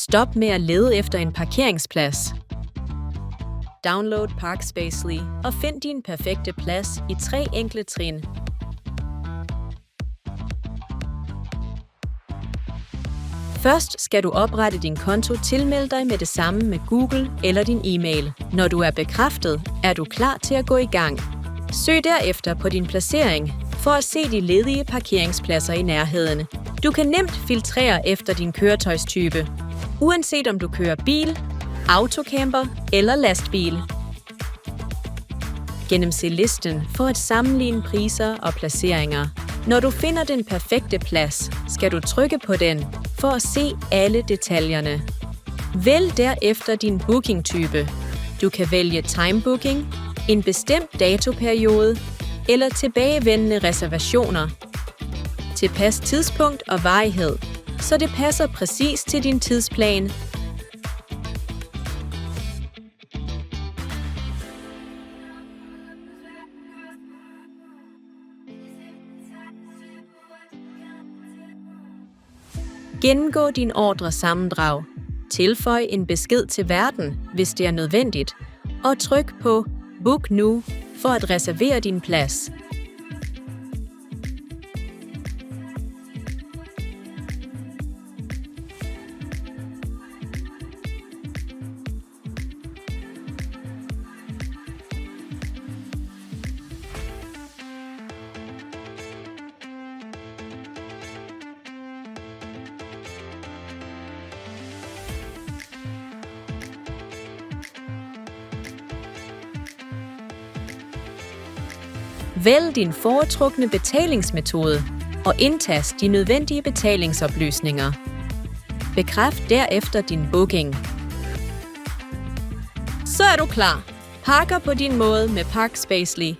Stop med at lede efter en parkeringsplads. Download Parkspacely og find din perfekte plads i 3 enkle trin. Først skal du oprette din konto. Tilmeld dig med det samme med Google eller din e-mail. Når du er bekræftet, er du klar til at gå i gang. Søg derefter på din placering for at se de ledige parkeringspladser i nærheden. Du kan nemt filtrere efter din køretøjstype, uanset om du kører bil, autocamper eller lastbil. Gennemse listen for at sammenligne priser og placeringer. Når du finder den perfekte plads, skal du trykke på den for at se alle detaljerne. Vælg derefter din bookingtype. Du kan vælge timebooking, en bestemt datoperiode eller tilbagevendende reservationer. Tilpas tidspunkt og varighed, så det passer præcis til din tidsplan. Gennemgå din ordresammendrag. Tilføj en besked til værten, hvis det er nødvendigt, og tryk på Book nu for at reservere din plads. Vælg din foretrukne betalingsmetode og indtast de nødvendige betalingsoplysninger. Bekræft derefter din booking. Så er du klar. Parker på din måde med Parkspacely.